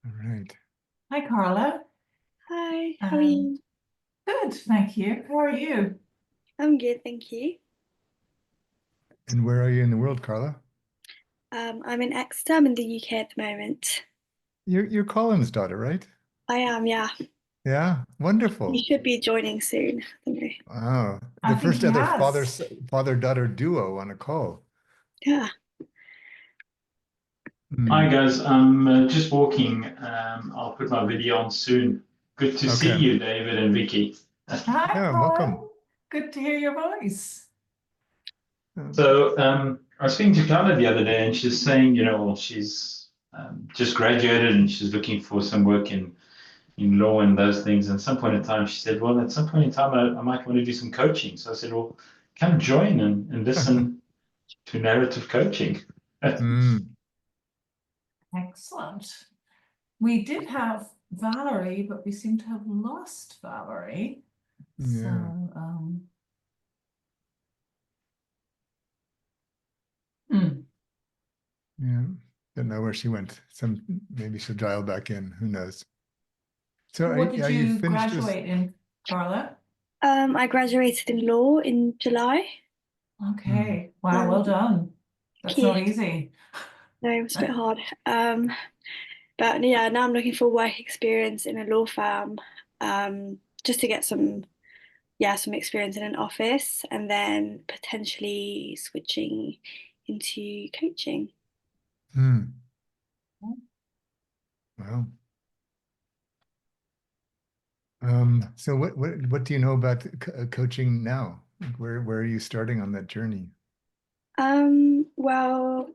All right. Hi, Carla. Hi, how are Um, you? Good, thank you. How are you? I'm good, thank you. And where are you in the world, Carla? I'm in Exeter. I'm in the UK at the moment. You're Colin's daughter, right? I am, yeah. Yeah, You wonderful. should be joining soon. I don't know. Wow, I the think first he other has. father-daughter duo on a call. Yeah. Hi Hmm. guys, I'm just walking. I'll put my video on soon. Good to see Okay. you, David and Vicky. Hi, Yeah, welcome. Colin. Good to hear your voice. Um, So I was speaking to Carla the other day, and she's saying, well, she's just graduated and she's looking for some work in law and those things. And at some point in time, she said, well, at some point in time, I might want to do some coaching. So I said, well, come join and listen to narrative coaching. mm, Excellent. We did have Valerie, but we seem to have lost Valerie. So, yeah, hmm. yeah. Don't know where she went. Maybe she'll dial back in. Who knows? So What did are you you finished with? graduate in, Carla? I graduated in law in July. Hmm. Okay. Wow, well Um, done. That's not Key. easy. No, it was a bit hard. But yeah, now I'm looking for work experience in a law firm, just to get some experience in an office, and then potentially switching into coaching. Hmm. Well, so what do you know about coaching now? Like, where are you starting on that journey? Well,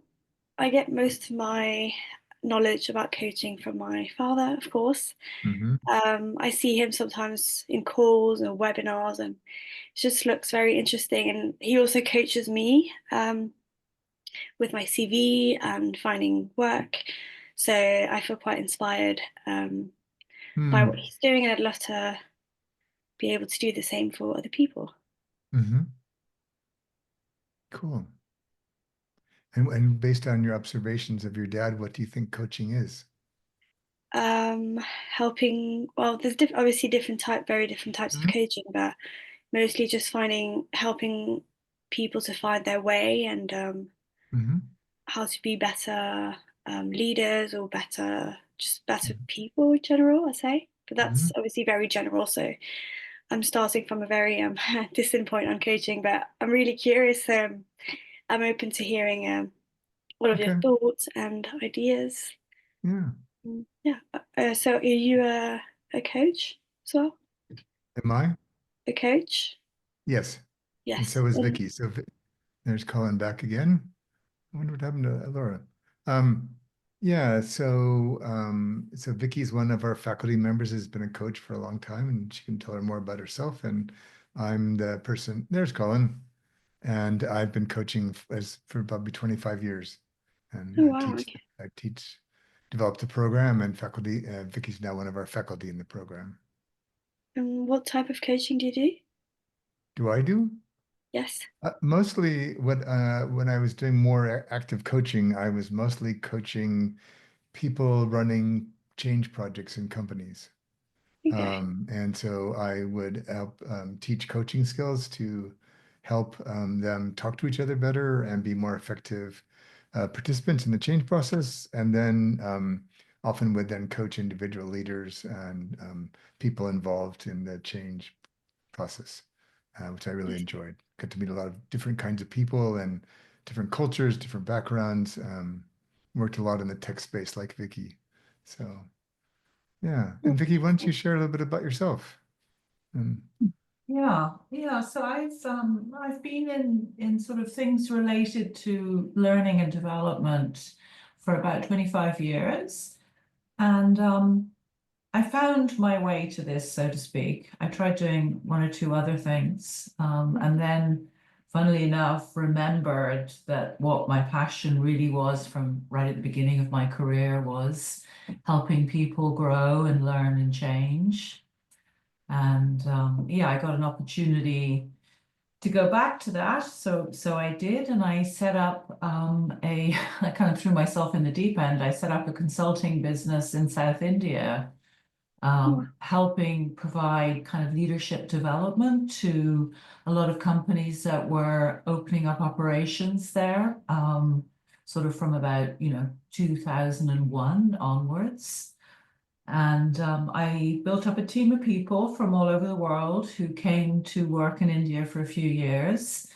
I get most of my knowledge about coaching from my father, of course. Hmm. I see him sometimes in calls and webinars, and it just looks very interesting. And he also coaches me with my CV and finding work. So I feel quite inspired by what Hmm. he's doing, and I'd love to be able to do the same for other people. Hmm. Cool. And based on your observations of your dad, what do you think coaching is? Helping, well, there's obviously very different types of coaching, but mostly just helping people to find their way and Hmm. how to be better leaders or better people in general, I say. But Hmm. that's obviously very general. So I'm starting from a very distant point on coaching, but I'm really curious. I'm open to hearing all of your Okay. thoughts and ideas. Yeah. Yeah. So are you a coach as well? Am I? A coach? Yes. And Yes. so is Vicky. So there's Colin back again. I wonder what happened to Laura. Um, yeah, so Vicky's one of our faculty members, has been a coach for a long time, and she can tell her more about herself. And I'm the person, there's Colin. And I've been coaching for probably 25 years. And Oh wow. Okay. I teach, developed the program, and faculty, Vicky's now one of our faculty in the program. And what type of coaching do you do? Do I do? Yes. Mostly when I was doing more active coaching, I was mostly coaching people running change projects in companies. Okay. And so I would help teach coaching skills to help them talk to each other better and be more effective participants in the change process. And then often would then coach individual leaders and people involved in the change process, which I really enjoyed. Got to meet a lot of different kinds of people and different cultures, different backgrounds. Worked a lot in the tech space like Vicky. So yeah. And Vicky, why don't you share a little bit about yourself? And Yeah. So I've been in sort of things related to learning and development for about 25 years. And I found my way to this, so to speak. I tried doing one or two other things, and then, funnily enough, remembered that what my passion really was from right at the beginning of my career was helping people grow and learn and change. And yeah, I got an opportunity to go back to that. So I did, and I set up I kind of threw myself in the deep end. I set up a consulting business in South India, helping provide kind of leadership development to a lot of companies that were opening up operations there, sort of from about, 2001 onwards. And I built up a team of people from all over the world who came to work in India for a few years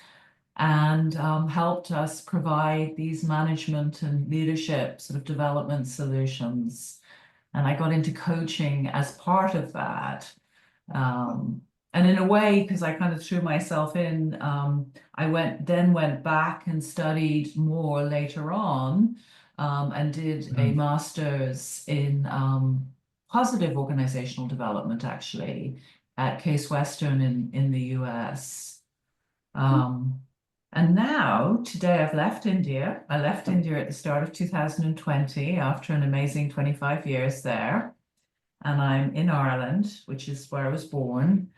and helped us provide these management and leadership sort of development solutions. And I got into coaching as part of that. And in a way, because I kind of threw myself in, I went back and studied more later on, and did a master's in positive organizational development, actually, at Case Western in the US. And now, today, I've left India. I left India at the start of 2020 after an amazing 25 years there. And I'm in Ireland, which is where I was born.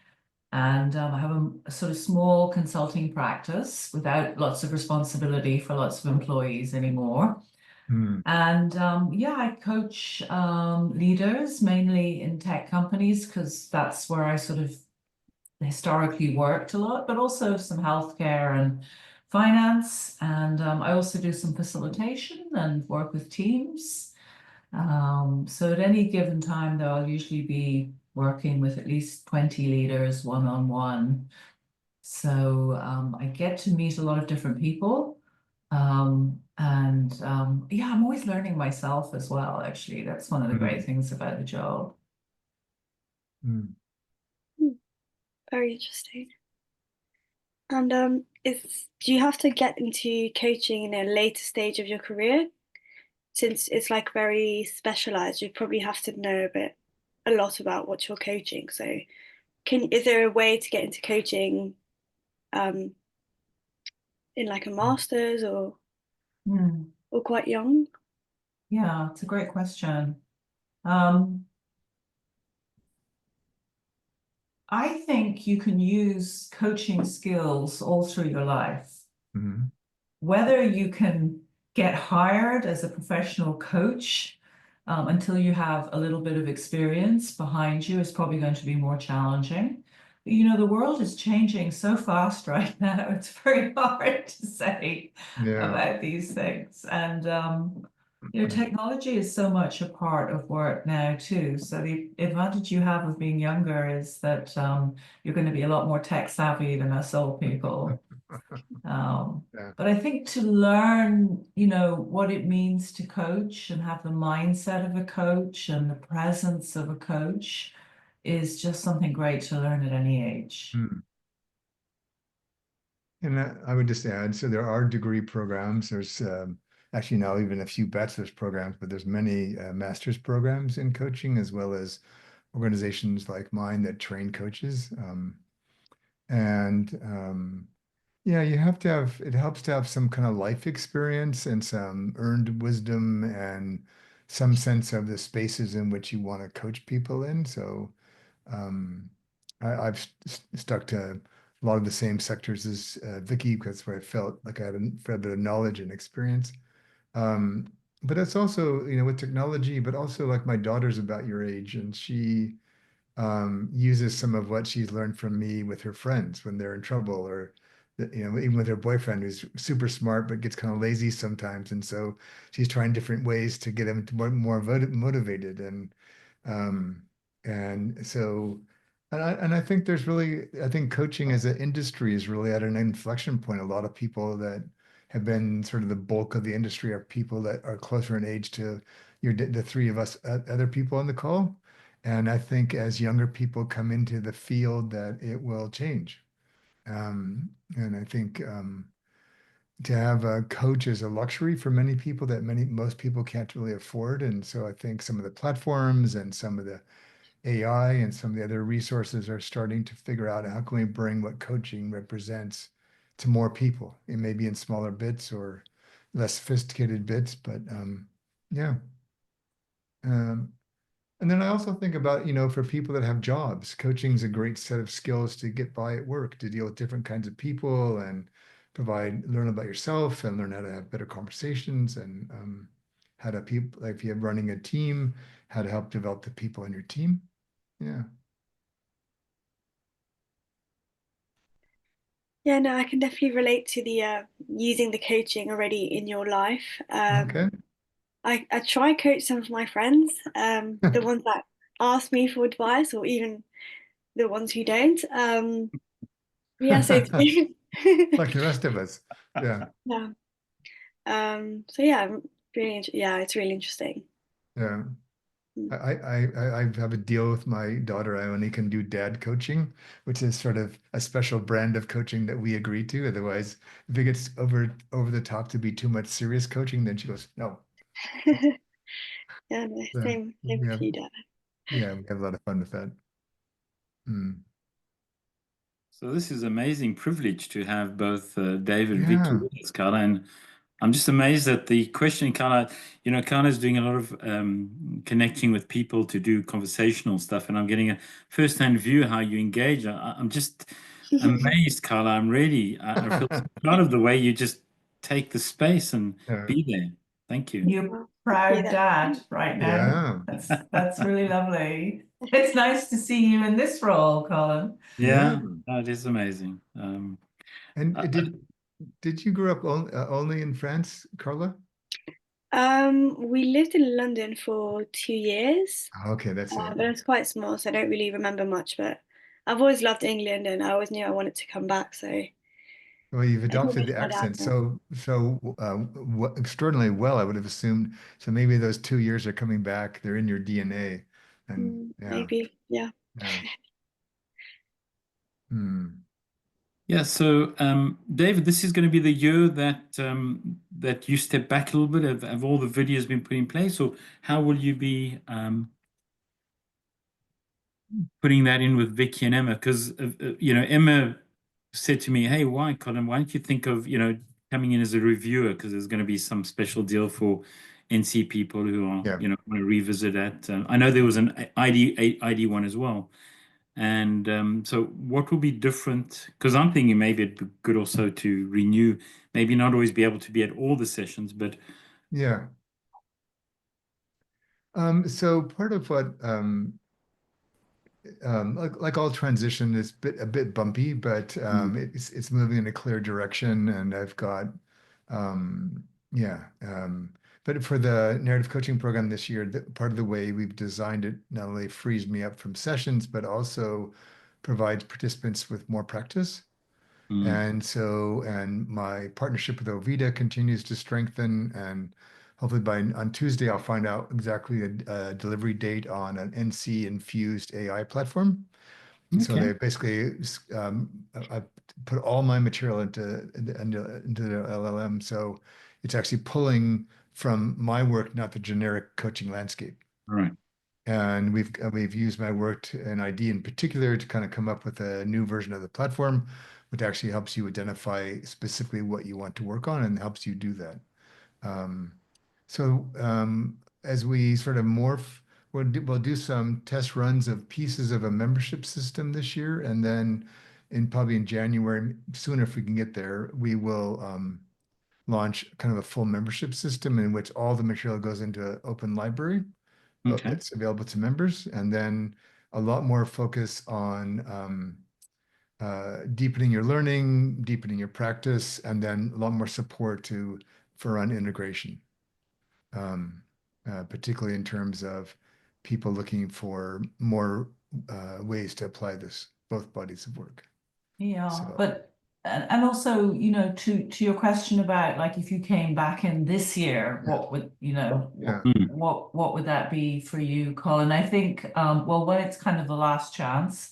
And I have a sort of small consulting practice without lots of responsibility for lots of employees anymore. And yeah, I coach leaders mainly in tech companies because that's where I sort of historically worked a lot, but also some healthcare and finance. And I also do some facilitation and work with teams. So at any given time, though, I'll usually be working with at least 20 leaders one-on-one. So I get to meet a lot of different people. Yeah, I'm always learning myself as well, actually. That's one of the great things about the job. Very interesting. And do you have to get into coaching in a later stage of your career? Since it's like very specialized, you probably have to know a lot about what you're coaching. So is there a way to get into coaching in like a master's or quite young? Yeah, it's a great question. I think you can use coaching skills all through your life. Whether you can get hired as a professional coach until you have a little bit of experience behind you is probably going to be more challenging. But, the world is changing so fast right now. It's very hard to say about these things. And technology is so much a part of work now too. So the advantage you have of being younger is that you're going to be a lot more tech savvy than us old people. But I think to learn, what it means to coach and have the mindset of a coach and the presence of a coach is just something great to learn at any age. And I would just add, so there are degree programs. There's actually now even a few bachelor's programs, but there's many master's programs in coaching, as well as organizations like mine that train coaches. Yeah, it helps to have some kind of life experience and some earned wisdom and some sense of the spaces in which you want to coach people in. So I've stuck to a lot of the same sectors as Vicki, because that's where I felt like I had a fair bit of knowledge and experience. But it's also, with technology, but also like my daughter's about your age, and she uses some of what she's learned from me with her friends when they're in trouble, or even with her boyfriend who's super smart but gets kind of lazy sometimes, and so she's trying different ways to get him to more motivated, um, and so and I think I think coaching as an industry is really at an inflection point. A lot of people that have been sort of the bulk of the industry are people that are closer in age to the three of us other people on the call. And I think as younger people come into the field, that it will change. And I think to have a coach is a luxury for many people that most people can't really afford. And so I think some of the platforms and some of the AI and some of the other resources are starting to figure out how can we bring what coaching represents to more people. It may be in smaller bits or less sophisticated bits, but yeah. And then I also think about, for people that have jobs, coaching is a great set of skills to get by at work, to deal with different kinds of people and learn about yourself and learn how to have better conversations and how to people, like if you're running a team, how to help develop the people in your team. Yeah. Yeah, no, I can definitely relate to the using the coaching already in your life. Okay. I try coach some of my friends, the ones that ask me for advice or even the ones who don't. Yeah, so it's Like the rest of us. Yeah. yeah. So yeah, yeah, it's really interesting. Yeah. Mm. I have a deal with my daughter. I only can do dad coaching, which is sort of a special brand of coaching that we agree to. Otherwise, if it gets over the top to be too much serious coaching, then she goes, no. Yeah, no, Yeah, same we with have you, Dad. yeah, we have a lot of fun with that. Mm. So this is amazing privilege to have both David and Vicky Yeah. with us, Carla, and I'm just amazed at the question, Carla. You know, Carla's doing a lot of connecting with people to do conversational stuff, and I'm getting a first-hand view how you engage. I'm just amazed, Carla. I'm really, I feel so proud of the way you just take the space and Yeah. be there. Thank you. You're Well, proud that. dad right now. Yeah. That's really lovely. It's nice to see you in this role, Colin. Yeah, Yeah. that is amazing. And Uh, did you grow up only in France, Carla? We lived in London for 2 years, Okay, that's it. but it was quite small, so I don't really remember much. But I've always loved England, and I always knew I wanted to come back. So it Well, you've adopted makes the my dad accent feel. extraordinarily well, I would have assumed. So maybe those 2 years are coming back. They're in your DNA. And yeah, Maybe, yeah. yeah. Hmm. Yeah, so David, this is going to be the year that that you step back a little bit. Have all the videos been put in place, or how will you be putting that in with Vicky and Emma? Because you know, Emma said to me, "Hey, why, Colin? Why don't you think of coming in as a reviewer? Because there's going to be some special deal for NC people who are Yeah. want to revisit that. I know there was an ID one as well." And so, what will be different? Because I'm thinking maybe it'd be good also to renew, maybe not always be able to be at all the sessions, but Yeah. So part of what like all transition is a bit bumpy, but mm, it's moving in a clear direction, and I've got yeah. But for the narrative coaching program this year, part of the way we've designed it not only frees me up from sessions, but also provides participants with more practice. mm, And so, and my partnership with Ovida continues to strengthen. And hopefully on Tuesday, I'll find out exactly a delivery date on an NC infused AI platform. So okay, they basically, I put all my material into the LLM. So it's actually pulling from my work, not the generic coaching landscape. all right, And we've used my work and ID in particular to kind of come up with a new version of the platform, which actually helps you identify specifically what you want to work on and helps you do that. Um, so as we sort of morph, we'll do some test runs of pieces of a membership system this year, and then probably in January, sooner if we can get there, we will launch kind of a full membership system in which all the material goes into an open library okay, that's available to members, and then a lot more focus on deepening your learning, deepening your practice, and then a lot more support for on integration, um, particularly in terms of people looking for more ways to apply both bodies of work. Yeah, So but and also, to your question about like if you came back in this year, yeah, what would yeah, mm, what would that be for you, Colin? I think well, when it's kind of the last chance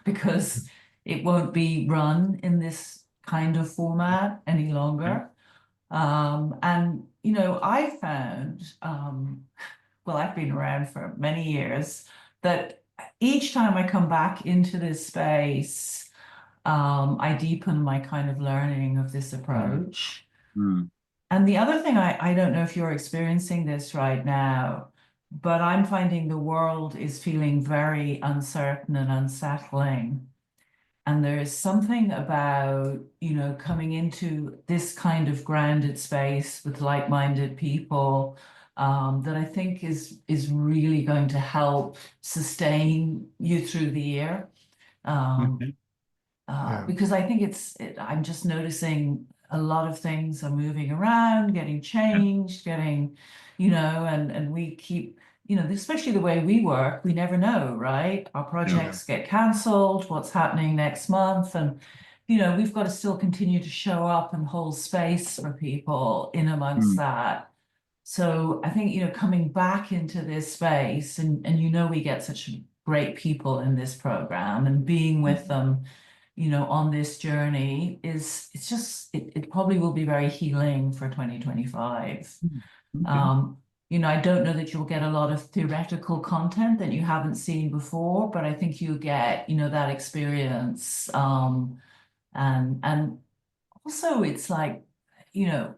because it won't be run in this kind of format any okay, longer. And I found well, I've been around for many years that each time I come back into this space, I deepen my kind of learning of this mm, approach. mm, And the other thing, I don't know if you're experiencing this right now, but I'm finding the world is feeling very uncertain and unsettling. And there is something about, you know, coming into this kind of grounded space with like-minded people that I think is really going to help sustain you through the year. Okay. Because I think I'm just noticing a lot of things are moving around, getting changed, getting, you know, and we keep, you know, especially the way we work, we never know, right? Our projects get cancelled, what's happening next month, and, you know, we've got to still continue to show up and hold space for people in amongst that. So I think, you know, coming back into this space, and you know, we get such great people in this program, and being with them, you know, on this journey it probably will be very healing for 2025. Okay. You know, I don't know that you'll get a lot of theoretical content that you haven't seen before, but I think you get, you know, that experience. And also it's like, you know,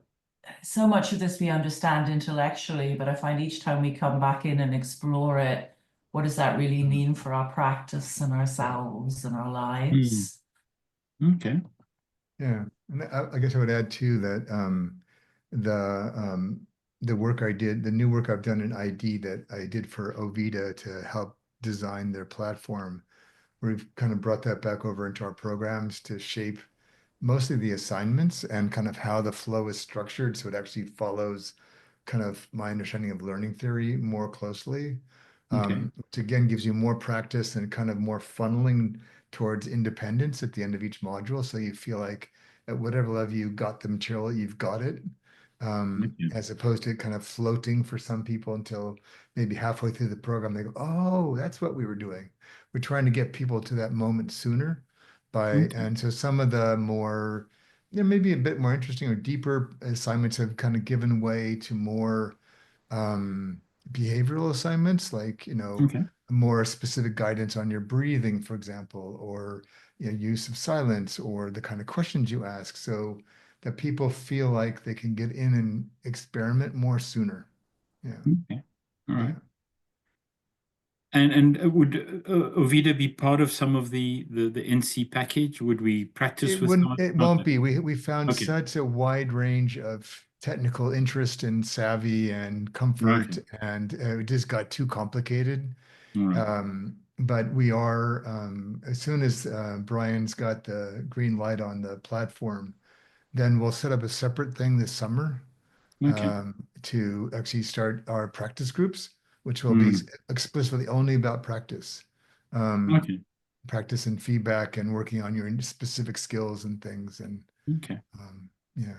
so much of this we understand intellectually, but I find each time we come back in and explore it, what does that really mean for our practice and ourselves and our lives? Okay. Yeah, and I guess I would add too that the work I did, the new work I've done in ID that I did for Ovida to help design their platform, we've kind of brought that back over into our programs to shape mostly the assignments and kind of how the flow is structured, so it actually follows kind of my understanding of learning theory more closely. Which again gives you more practice and kind of more funneling towards independence at the end of each module. So you feel like at whatever level you got the material, you've got it. As opposed to kind of floating for some people until maybe halfway through the program, they go, oh, that's what we were doing. We're trying to get people to that moment sooner and so some of the more, you know, maybe a bit more interesting or deeper assignments have kind of given way to more behavioral assignments, like, you know, more specific guidance on your breathing, for example, or, you know, use of silence or the kind of questions you ask, so that people feel like they can get in and experiment more sooner. Yeah. Okay. All right. And would Ovida be part of some of the NC package? Would we practice It with wouldn't, someone? it won't be. We found such a wide range of technical interest and savvy and comfort, and it just got too complicated. But we are, as soon as Brian's got the green light on the platform, then we'll set up a separate thing this summer to actually start our practice groups, which will be explicitly only about practice. Practice and feedback and working on your specific skills and things. And yeah.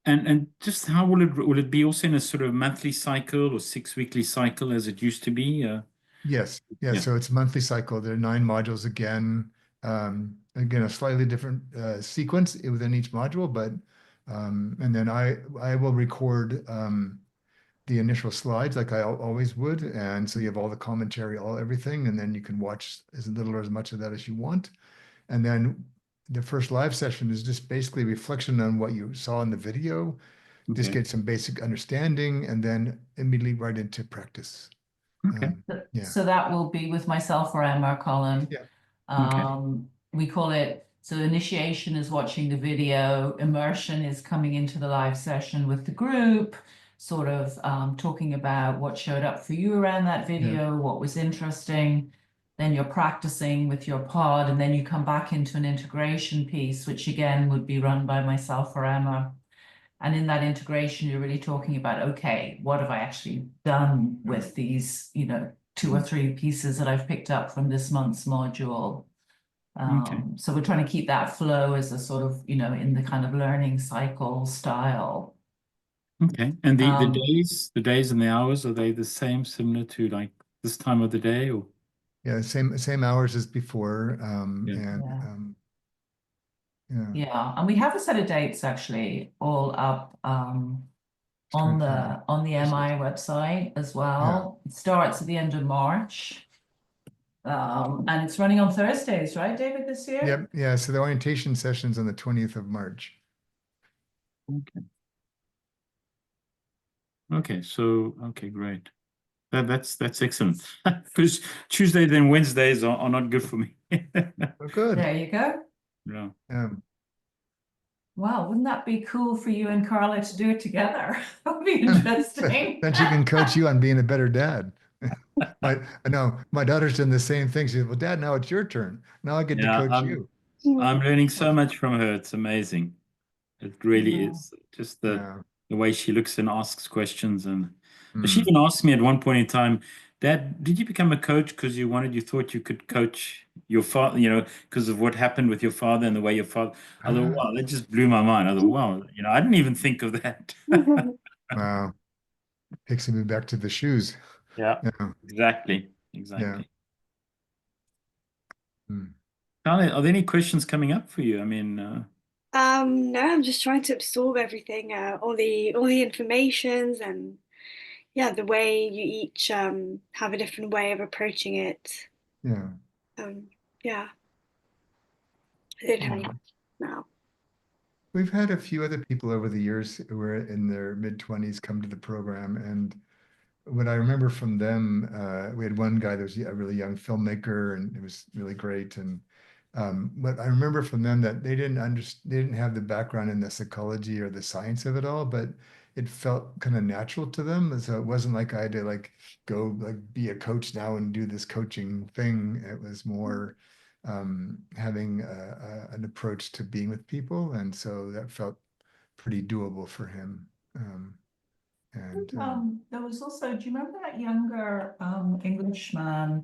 And just how will it be also in a sort of monthly cycle or 6-weekly cycle as it used to be? Yes. Yeah. So it's a monthly cycle. There are 9 modules again. Again, a slightly different sequence within each module, but and then I will record the initial slides like I always would, and so you have all the commentary, everything, and then you can watch as little or as much of that as you want. And then the first live session is just basically reflection on what you saw in the video, just get some basic understanding, and then immediately right into practice. So that will be with myself or Emma, Colin. We call it, so initiation is watching the video, immersion is coming into the live session with the group, sort of talking about what showed up for you around that video, what was interesting. Then you're practicing with your pod, and then you come back into an integration piece, which again would be run by myself or Emma. And in that integration, you're really talking about, okay, what have I actually done with these, you know, 2 or 3 pieces that I've picked up from this month's module. So we're trying to keep that flow as a sort of, you know, in the kind of learning cycle style. Okay. And the days and the hours, are they the same, similar to like this time of the day, or? Yeah, same hours as before. And we have a set of dates actually all up on the MI website as well. It starts at the end of March. And it's running on Thursdays, right, David, this year? Yep. Yeah. So the orientation session's on the 20th of March. Okay. So, great. That's excellent. Because Tuesdays and Wednesdays are not good for me. Oh, good. There you go. Yeah. Wow, wouldn't that be cool for you and Carla to do it together? That would be interesting. Then she can coach you on being a better dad. I know my daughter's done the same thing. She said, "Well, Dad, now it's your turn. Now I get to Yeah, coach you." I'm learning so much from her. It's amazing. It really Yeah. is. Just Yeah. the way she looks and asks questions. And she Mm. even asked me at one point in time, Dad, did you become a coach because you thought you could coach your father, because of what happened with your father and the way your father. I thought, wow, that just blew my mind. I thought, wow, I didn't even think of that. Wow. Takes me back to the shoes. Yeah, Yeah. exactly. Yeah. Exactly. Mm. Carly, are there any questions coming up for you? I mean, No, I'm just trying to absorb everything, all the informations, and yeah, the way you each have a different way of approaching it. Yeah. Yeah, I don't have any Yeah. questions now. We've had a few other people over the years who were in their mid-20s come to the program, and what I remember from them, we had one guy that was a really young filmmaker, and it was really great. And what I remember from them that they didn't have the background in the psychology or the science of it all, but it felt kind of natural to them. And so it wasn't like I had to like go like be a coach now and do this coaching thing. It was more having an approach to being with people, and so that felt pretty doable for him. And There was also, do you remember that younger Englishman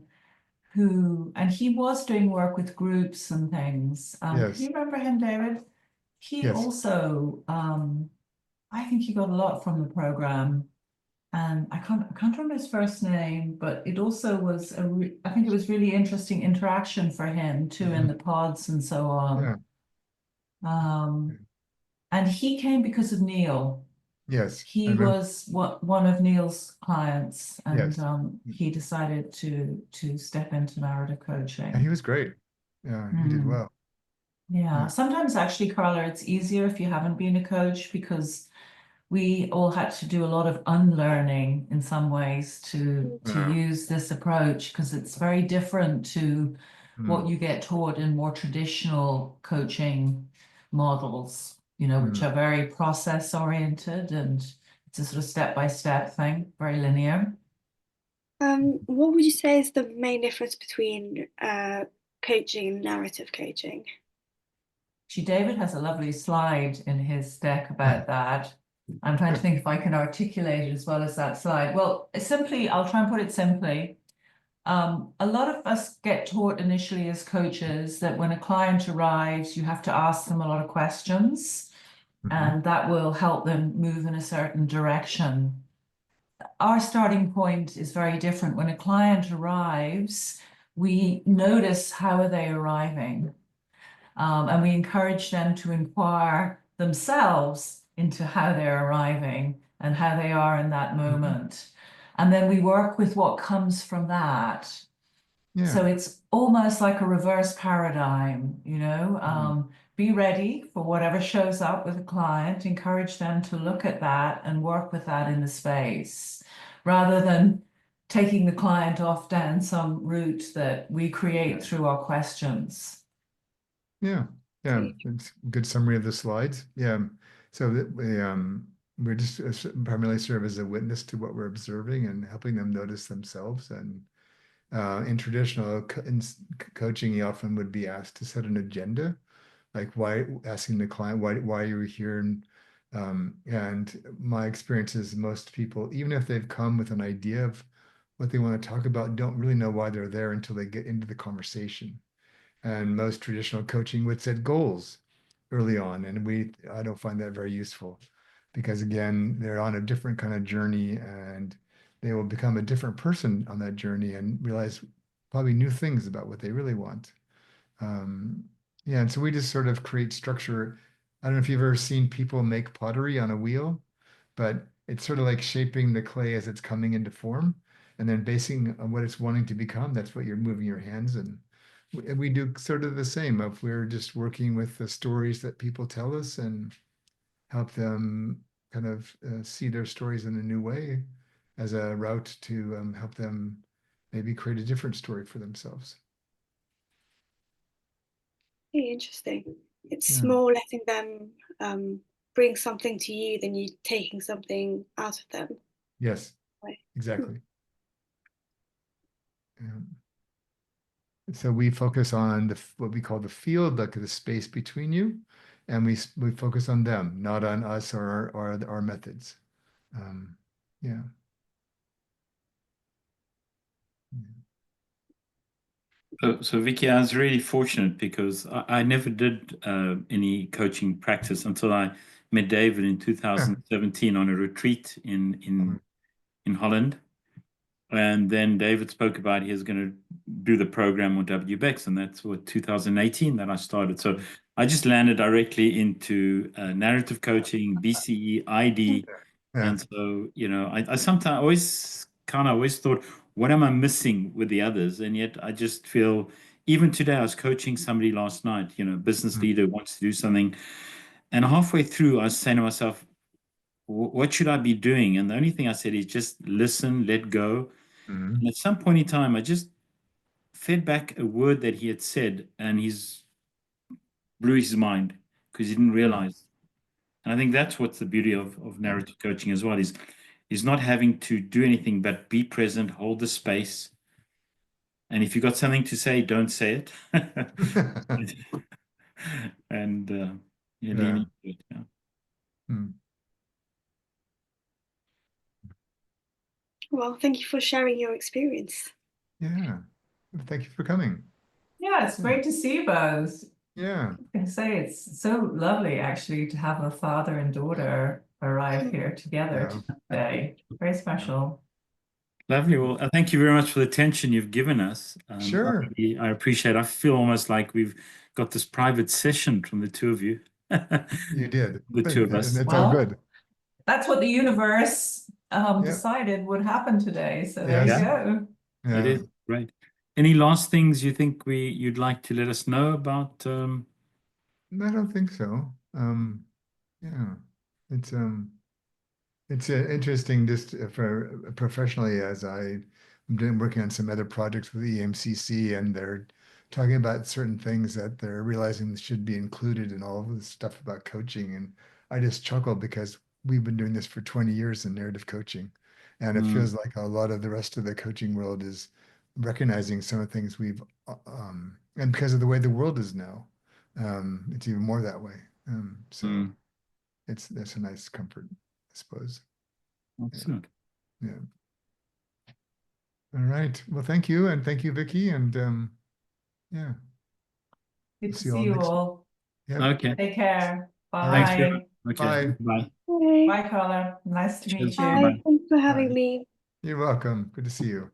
and he was doing work with groups and things. Can you yes, remember him, David? He yes. also, I think he got a lot from the program. And I can't remember his first name, but it also was I think it was really interesting interaction for him too in Mhm. the pods and so on. Yeah. And he came because of Neil. Yes, I He remember. was one of Neil's clients, and Yes, he decided to step into narrative and he coaching. was great. Yeah, he did Hmm. well. Yeah, Yeah. sometimes actually, Carla, it's easier if you haven't been a coach because we all had to do a lot of unlearning in some ways to Yeah. use this approach because it's very different to what Mm, you get taught in more traditional coaching models, which mm. are very process oriented and it's a sort of step-by-step thing, very linear. What would you say is the main difference between coaching and narrative coaching? Actually, David has a lovely slide in his deck about that. I'm trying to think if I can articulate it as well as that slide. Well, I'll try and put it simply. A lot of us get taught initially as coaches that when a client arrives, you have to ask them a lot of questions, Mhm. and that will help them move in a certain direction. Our starting point is very different. When a client arrives, we notice how are they arriving. And we encourage them to inquire themselves into how they're arriving and how they are in that Mhm. moment. And then we work with what comes from that. Yeah. So it's almost like a reverse paradigm, Mm. be ready for whatever shows up with a client, encourage them to look at that and work with that in the space rather than taking the client off down some route that we create through our questions. Yeah. Yeah. Okay. It's a good summary of the slides. Yeah. So that we're just primarily serve as a witness to what we're observing and helping them notice themselves. And in traditional coaching, you often would be asked to set an agenda, like asking the client why you were here. And my experience is most people, even if they've come with an idea of what they want to talk about, don't really know why they're there until they get into the conversation. And most traditional coaching would set goals early on, and I don't find that very useful because again, they're on a different kind of journey, and they will become a different person on that journey and realize probably new things about what they really want. Um, yeah, and so we just sort of create structure. I don't know if you've ever seen people make pottery on a wheel, but it's sort of like shaping the clay as it's coming into form, and then basing on what it's wanting to become. That's what you're moving your hands in. And we do sort of the same. If we're just working with the stories that people tell us and help them kind of see their stories in a new way as a route to help them maybe create a different story for themselves. Really interesting. It's Yeah. more letting them bring something to you than you taking something out of them. Yes, Right. exactly. So we focus on what we call the field, like the space between you, and we focus on them, not on us or our methods. Yeah. So Vicky, I was really fortunate because I never did any coaching practice until I met David in 2017 on a retreat in Holland. And then David spoke about he was going to do the program on WBEX, and that's what 2018 that I started. So I just landed directly into narrative coaching, BCE, ID. Yeah. And so, I sometimes always thought, what am I missing with the others? And yet I just feel, even today, I was coaching somebody last night, business leader wants to do something. And halfway through, I was saying to myself, what should I be doing? And the only thing I said is just listen, let go. And at some point in time, I just fed back a word that he had said, and he's blew his mind because he didn't realize. And I think that's what's the beauty of narrative coaching as well, is not having to do anything but be present, hold the space. And if you've got something to say, don't say it. And you lean into it. Yeah. Well, thank you for sharing your experience. Yeah. Thank you for coming. Yeah, it's great to see you both. Yeah. I can say it's so lovely actually to have a father and daughter arrive here together today. Very special. Lovely. Well, thank you very much for the attention you've given us. Sure. I appreciate it. I feel almost like we've got this private session from the two of you. You did. The two of us. And it's all good. That's what the universe Yeah. decided would happen today. So Yes. there you go. It Yeah. is great. Any last things you think you'd like to let us know about? I don't think so. Yeah. It's interesting just for professionally as I'm working on some other projects with EMCC, and they're talking about certain things that they're realizing should be included in all of this stuff about coaching. And I just chuckle because we've been doing this for 20 years in narrative coaching. And it feels like a lot of the rest of the coaching world is recognizing some of the things and because of the way the world is now, it's even more that way. So that's a nice comfort, I suppose. Excellent. Yeah. All right. Well, thank you. And thank you, Vicki. And yeah. Good to See you see all you next- all. Yep. Okay. Take care. Thanks very Bye. much. Okay. Bye. Bye. Bye. Bye, Carla. Nice to meet Cheers. you. Bye. Bye. Thanks for having Bye. me. You're welcome. Good to see you.